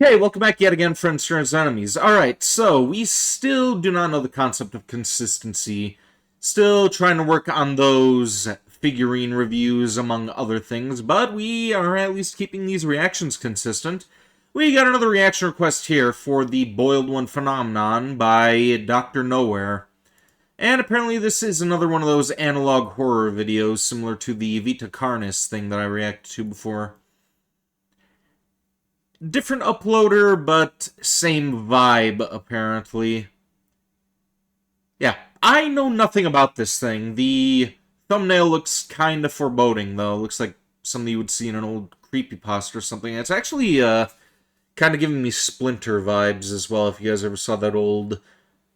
Hey, welcome back yet again, friends, friends, enemies. Alright, so we still do not know the concept of consistency. Still trying to work on those figurine reviews, among other things, but we are at least keeping these reactions consistent. We got another reaction request here for the Boiled One phenomenon by Dr. Nowhere. And apparently this is another one of those analog horror videos, similar to the Vita Carnis thing that I reacted to before. Different uploader, but same vibe, apparently. Yeah, I know nothing about this thing. The thumbnail looks kind of foreboding, though. Looks like something you would see in an old creepypasta or something. It's actually, kind of giving me Splinter vibes as well, if you guys ever saw that old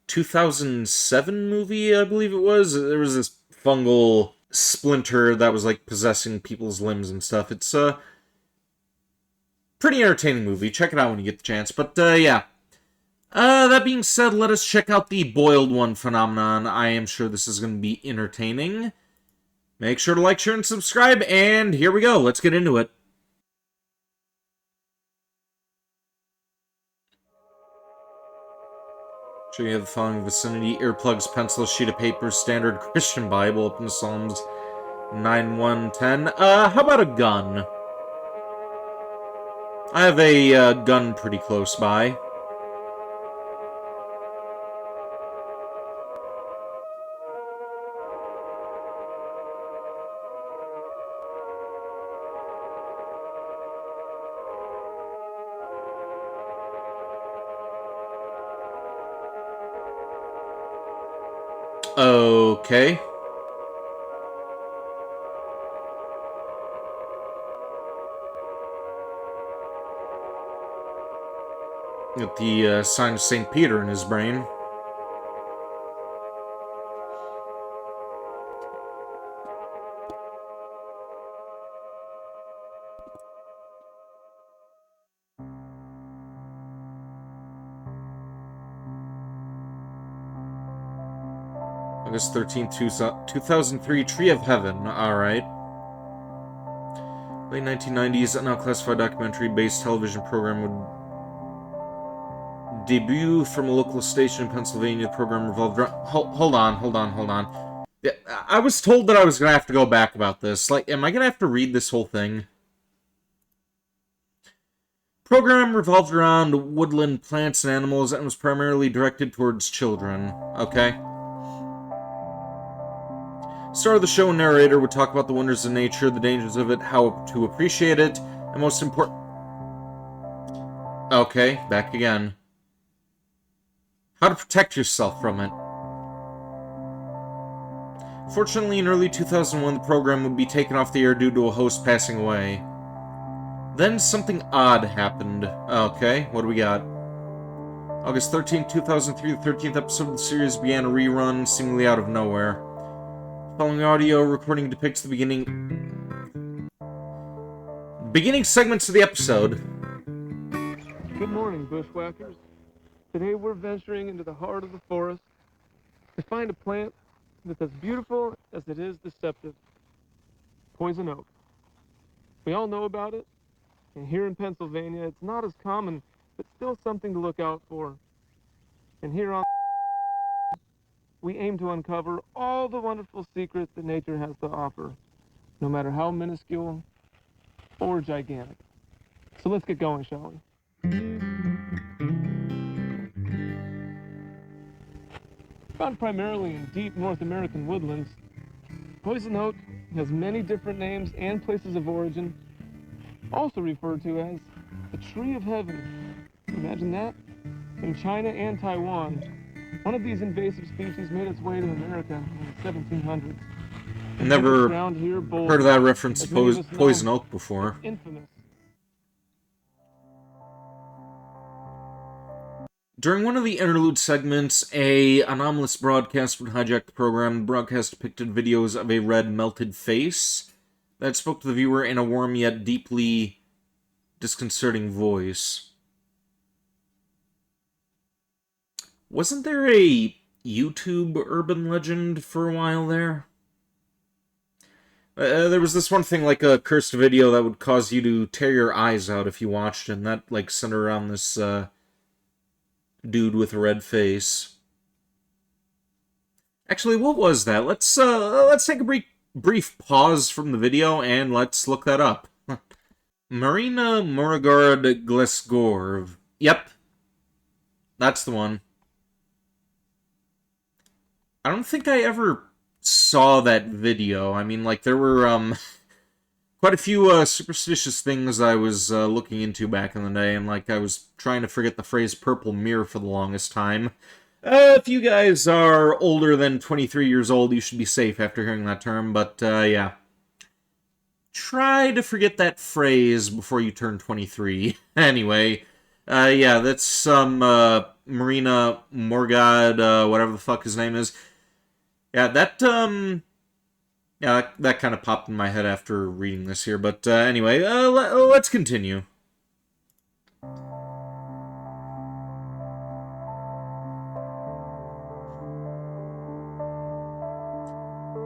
2007 movie, I believe it was. There was this fungal splinter that was, like, possessing people's limbs and stuff. It's, pretty entertaining movie. Check it out when you get the chance. But, yeah. That being said, let us check out the Boiled One phenomenon. I am sure this is going to be entertaining. Make sure to like, share, and subscribe, and here we go. Let's get into it. Sure you have the following vicinity: earplugs, pencil, sheet of paper, standard Christian Bible, open to Psalms 9:1-10. How about a gun? I have a gun pretty close by. Okay. Got the sign of St. Peter in his brain. August 13th, 2003, Tree of Heaven. Alright. Late 1990s, an unclassified documentary-based television program would debut from a local station in Pennsylvania. The program revolved around... Hold on. Yeah, I was told that I was going to have to go back about this. Like, am I going to have to read this whole thing? Program revolved around woodland plants and animals and was primarily directed towards children. Okay. Star of the show and narrator would talk about the wonders of nature, the dangers of it, how to appreciate it, and most important... Okay, back again. How to protect yourself from it. Fortunately, in early 2001, the program would be taken off the air due to a host passing away. Then something odd happened. Okay, what do we got? August 13, 2003, the 13th episode of the series began a rerun, seemingly out of nowhere. Following audio recording depicts the beginning segments of the episode. Good morning, bushwhackers. Today we're venturing into the heart of the forest to find a plant that's as beautiful as it is deceptive. Poison oak. We all know about it, and here in Pennsylvania it's not as common, but still something to look out for. And here on we aim to uncover all the wonderful secrets that nature has to offer, no matter how minuscule or gigantic. So let's get going, shall we? Found primarily in deep North American woodlands, poison oak has many different names and places of origin, also referred to as the Tree of Heaven. Imagine that? In China and Taiwan, one of these invasive species made its way to America in the 1700s. Never heard of that reference to poison oak before. Infamous. During one of the interlude segments, a anomalous broadcast would hijack the program. The broadcast depicted videos of a red melted face that spoke to the viewer in a warm yet deeply disconcerting voice. Wasn't there a YouTube urban legend for a while there? There was this one thing, like a cursed video that would cause you to tear your eyes out if you watched it, and that, like, centered around this, dude with a red face. Actually, what was that? Let's take a brief pause from the video, and let's look that up. Marina Moragard Glesgorv. Yep. That's the one. I don't think I ever saw that video. I mean, like, there were, quite a few, superstitious things I was, looking into back in the day, and, like, I was trying to forget the phrase purple mirror for the longest time. If you guys are older than 23 years old, you should be safe after hearing that term, but, yeah. Try to forget that phrase before you turn 23. Anyway, yeah, that's some, Marina Morgad, whatever the fuck his name is. Yeah, yeah, that kind of popped in my head after reading this here, but, anyway, let's continue.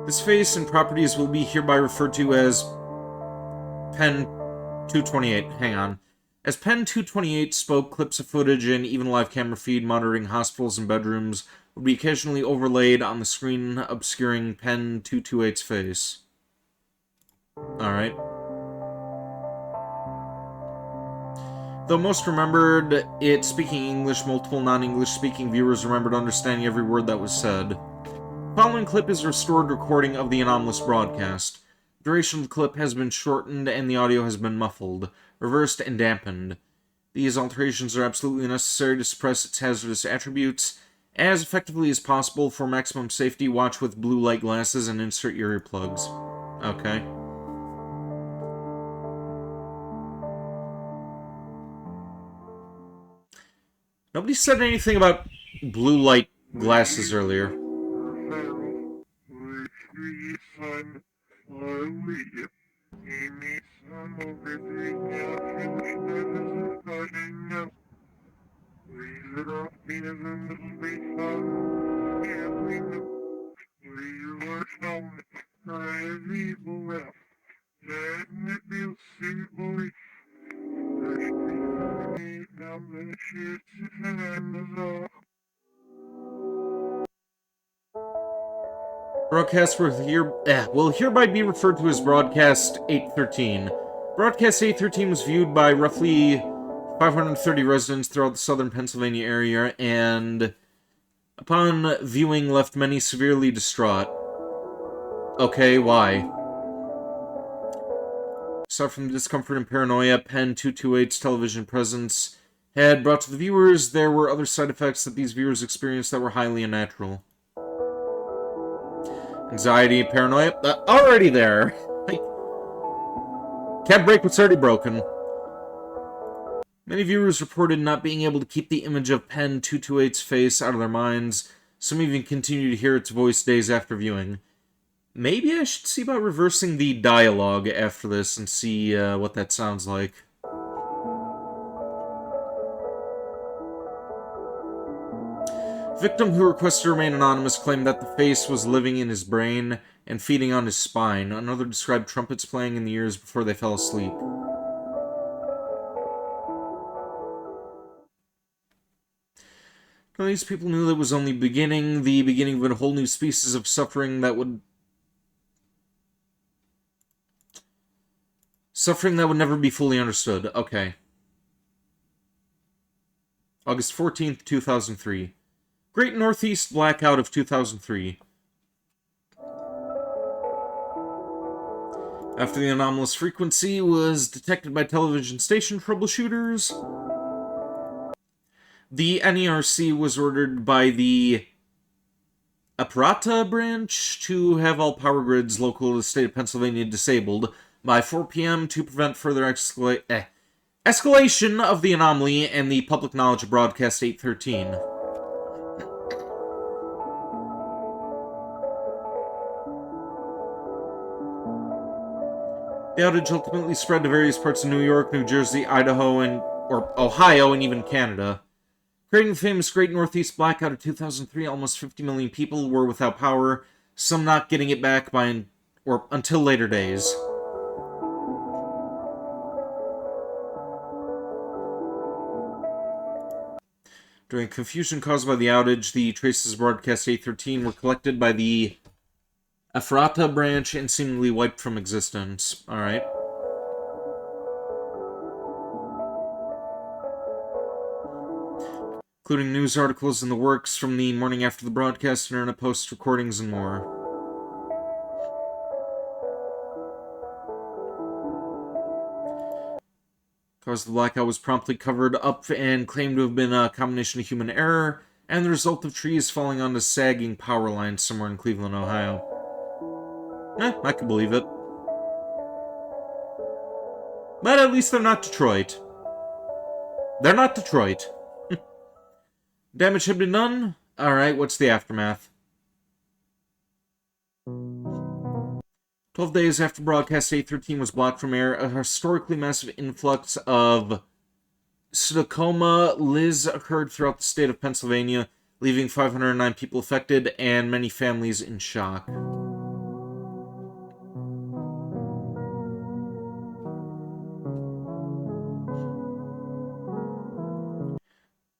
This face and properties will be hereby referred to as Pen 228. Hang on. As Pen 228 spoke, clips of footage and even live camera feed monitoring hospitals and bedrooms would be occasionally overlaid on the screen, obscuring Pen 228's face. Alright. Though most remembered it speaking English, multiple non-English speaking viewers remembered understanding every word that was said. The following clip is a restored recording of the anomalous broadcast. The duration of the clip has been shortened and the audio has been muffled, reversed, and dampened. These alterations are absolutely necessary to suppress its hazardous attributes. As effectively as possible, for maximum safety, watch with blue light glasses and insert your earplugs. Okay. Nobody said anything about blue light glasses earlier. Broadcast will hereby be referred to as Broadcast 813. Broadcast 813 was viewed by roughly 530 residents throughout the southern Pennsylvania area, and upon viewing left many severely distraught. Okay, why? Suffering from discomfort and paranoia, Pen 228's television presence had brought to the viewers, there were other side effects that these viewers experienced that were highly unnatural. Anxiety, paranoia, already there. Can't break what's already broken. Many viewers reported not being able to keep the image of Pen 228's face out of their minds. Some even continue to hear its voice days after viewing. Maybe I should see about reversing the dialogue after this and see what that sounds like. Victim who requested to remain anonymous claimed that the face was living in his brain and feeding on his spine. Another described trumpets playing in the ears before they fell asleep. None of these people knew that it was only the beginning of a whole new species of suffering that would never be fully understood. Okay. August 14th, 2003. Great Northeast Blackout of 2003. After the anomalous frequency was detected by television station troubleshooters, the NERC was ordered by the Apparata branch to have all power grids local to the state of Pennsylvania disabled by 4 p.m. to prevent further escalation of the anomaly and the public knowledge of Broadcast 813. The outage ultimately spread to various parts of New York, New Jersey, Idaho, or Ohio, and even Canada. Creating the famous Great Northeast Blackout of 2003, almost 50 million people were without power, some not getting it back or until later days. During confusion caused by the outage, the traces of broadcast 813 were collected by the Ephrata branch and seemingly wiped from existence. Alright. Including news articles in the works from the morning after the broadcast, internet posts, recordings, and more. Cause of the blackout was promptly covered up and claimed to have been a combination of human error and the result of trees falling onto sagging power lines somewhere in Cleveland, Ohio. I could believe it. But at least they're not Detroit. They're not Detroit. Damage had been done? Alright, what's the aftermath? 12 days after broadcast 813 was blocked from air, a historically massive influx of pseudocytoma Liz occurred throughout the state of Pennsylvania, leaving 509 people affected and many families in shock.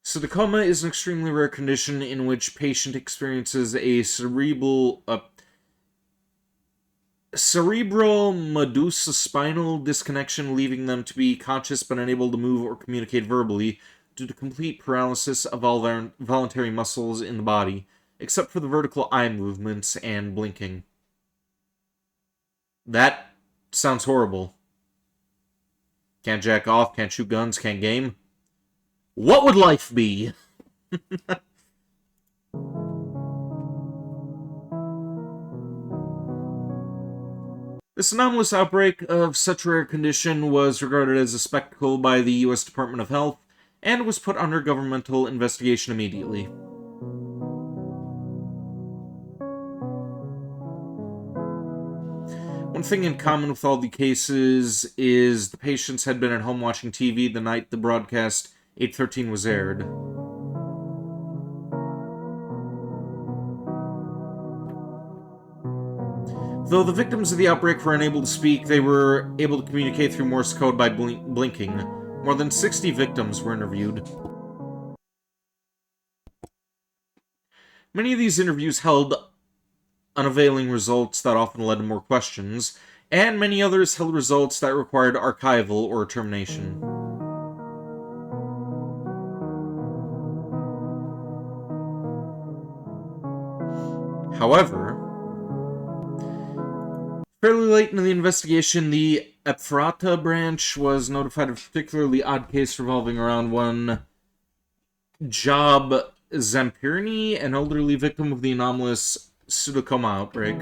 Pseudocytoma is an extremely rare condition in which patient experiences a cerebromedusospinal disconnection, leaving them to be conscious but unable to move or communicate verbally due to complete paralysis of all their voluntary muscles in the body, except for the vertical eye movements and blinking. That sounds horrible. Can't jack off, can't shoot guns, can't game. What would life be? This anomalous outbreak of such rare condition was regarded as a spectacle by the U.S. Department of Health and was put under governmental investigation immediately. One thing in common with all the cases is the patients had been at home watching TV the night the broadcast 813 was aired. Though the victims of the outbreak were unable to speak, they were able to communicate through Morse code by blinking. More than 60 victims were interviewed. Many of these interviews held unavailing results that often led to more questions, and many others held results that required archival or termination. However, fairly late in the investigation, the Ephrata branch was notified of a particularly odd case revolving around one Job Zampirini, an elderly victim of the anomalous pseudocytoma outbreak.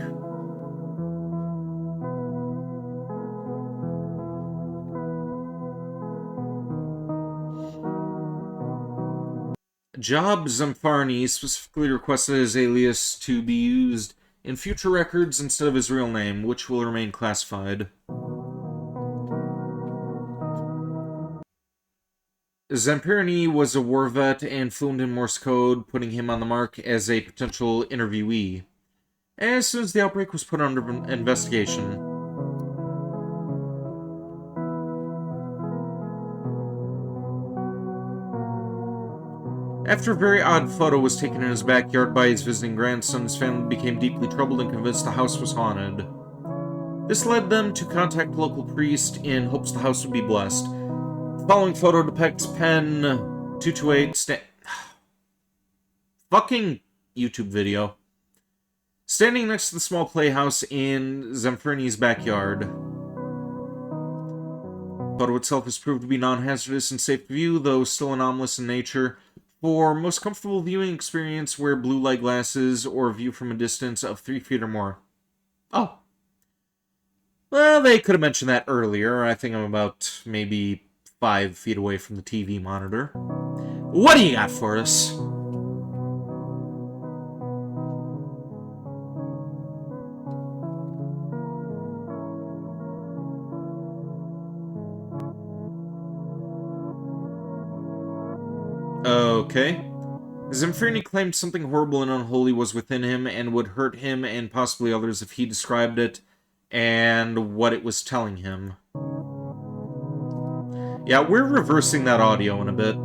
Job Zampirini specifically requested his alias to be used in future records instead of his real name, which will remain classified. Zampirini was a war vet and fluent in Morse code, putting him on the mark as a potential interviewee. As soon as the outbreak was put under investigation, after a very odd photo was taken in his backyard by his visiting grandson, his family became deeply troubled and convinced the house was haunted. This led them to contact a local priest in hopes the house would be blessed. The following photo depicts Pen 228 fucking YouTube video. Standing next to the small playhouse in Zamfirini's backyard. The photo itself has proved to be non-hazardous and safe to view, though still anomalous in nature. For most comfortable viewing experience, wear blue light glasses or view from a distance of 3 feet or more. Oh. Well, they could have mentioned that earlier. I think I'm about maybe 5 feet away from the TV monitor. What do you got for us? Okay. Zamfirini claimed something horrible and unholy was within him and would hurt him and possibly others if he described it. and what it was telling him. Yeah, we're reversing that audio in a bit.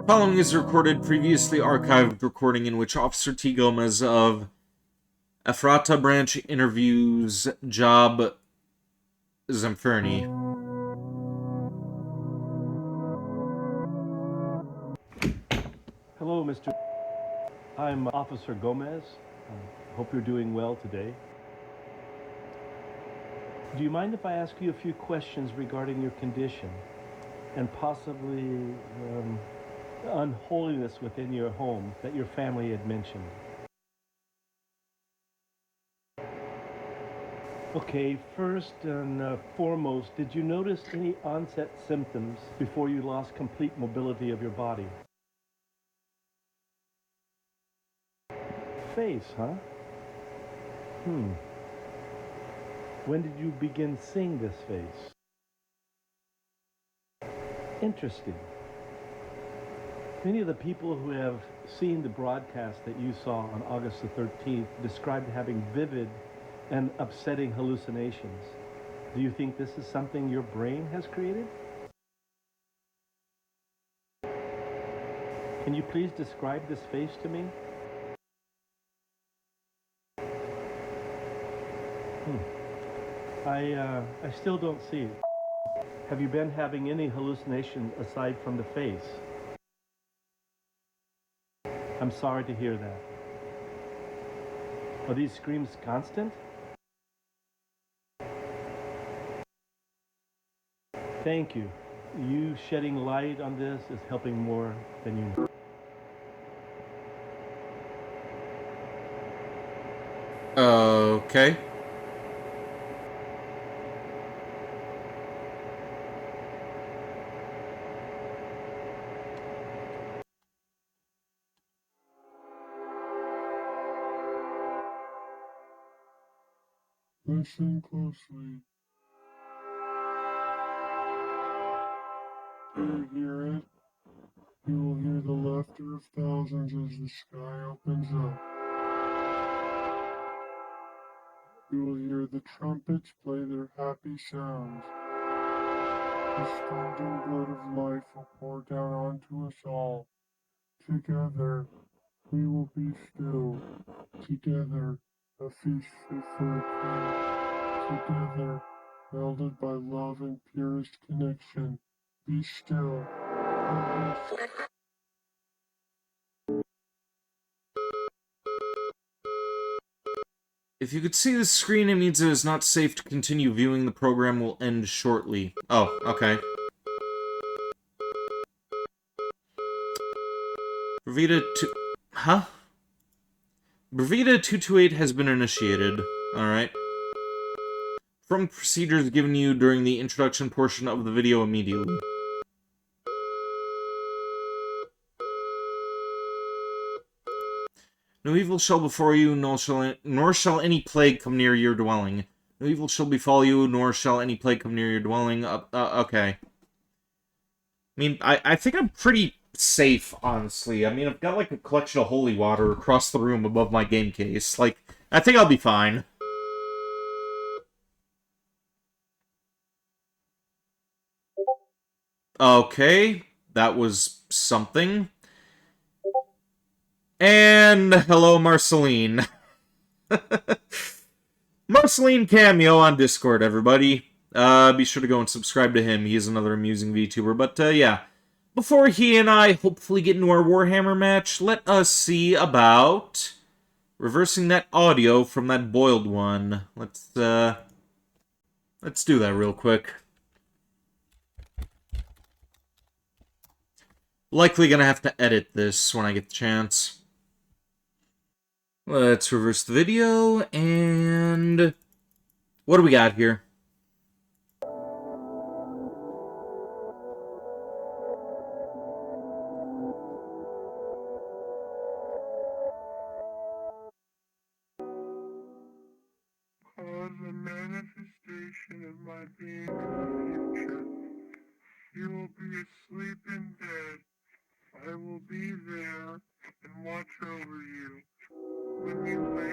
Following is a recorded, previously archived recording in which Officer T. Gomez of Ephrata Branch interviews Job Zamferni. Hello, Mr. I'm Officer Gomez. Hope you're doing well today. Do you mind if I ask you a few questions regarding your condition and possibly unholiness within your home that your family had mentioned? Okay, first and foremost, did you notice any onset symptoms before you lost complete mobility of your body? Face, huh? When did you begin seeing this face? Interesting. Many of the people who have seen the broadcast that you saw on August the 13th described having vivid and upsetting hallucinations. Do you think this is something your brain has created? Can you please describe this face to me? I still don't see it. Have you been having any hallucinations aside from the face? I'm sorry to hear that. Are these screams constant? Thank you. You shedding light on this is helping more than you know. Okay. Listen closely. Do you hear it? You will hear the laughter of thousands as the sky opens up. You will hear the trumpets play their happy sounds. The streaming blood of life will pour down onto us all. Together, we will be still. Together, a feast fit for a king. Together, melded by love and purest connection. Be still. If you could see the screen, it means it is not safe to continue viewing. The program will end shortly. Oh, okay. Bravita 2... Huh? Bravita 228 has been initiated. Alright. From procedures given you during the introduction portion of the video immediately. No evil shall befall you, nor shall any plague come near your dwelling. No evil shall befall you, nor shall any plague come near your dwelling. Okay. I mean, I think I'm pretty safe, honestly. I mean, I've got, like, a collection of holy water across the room above my game case. Like, I think I'll be fine. Okay. That was something. And hello, Marceline. Marceline cameo on Discord, everybody. Be sure to go and subscribe to him. He is another amusing VTuber. But, yeah. Before he and I hopefully get into our Warhammer match, let us see about reversing that audio from that boiled one. Let's do that real quick. Likely gonna have to edit this when I get the chance. Let's reverse the video, and what do we got here? Cause a manifestation of my being in the future. You will be asleep in bed. I will be there and watch over you. When you wake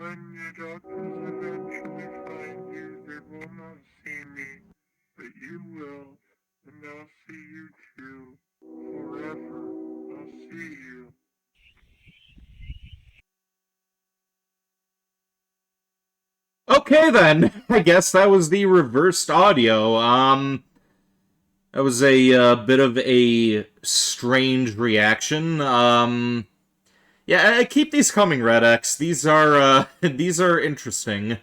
When the doctors eventually find you, they will not see me, but you will, and I'll see you too. Forever, I'll see you. Okay then, I guess that was the reversed audio. That was a bit of a strange reaction. Yeah, keep these coming, Red X. These are these are interesting.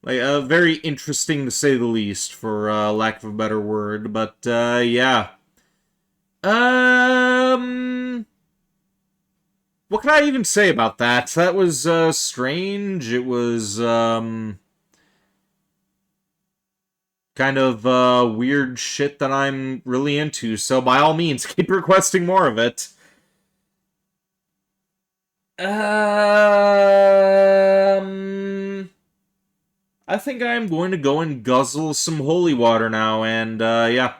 Like very interesting to say the least, for lack of a better word. But yeah. What can I even say about that? That was strange. It was kind of weird shit that I'm really into. So by all means, keep requesting more of it. I think I'm going to go and guzzle some holy water now, and yeah.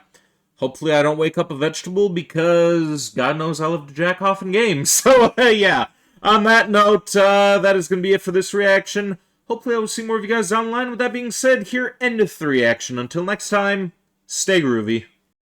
Hopefully I don't wake up a vegetable, because God knows I love to jack off in games. So, yeah. On that note, that is going to be it for this reaction. Hopefully I will see more of you guys online. With that being said, here endeth the reaction. Until next time, stay groovy.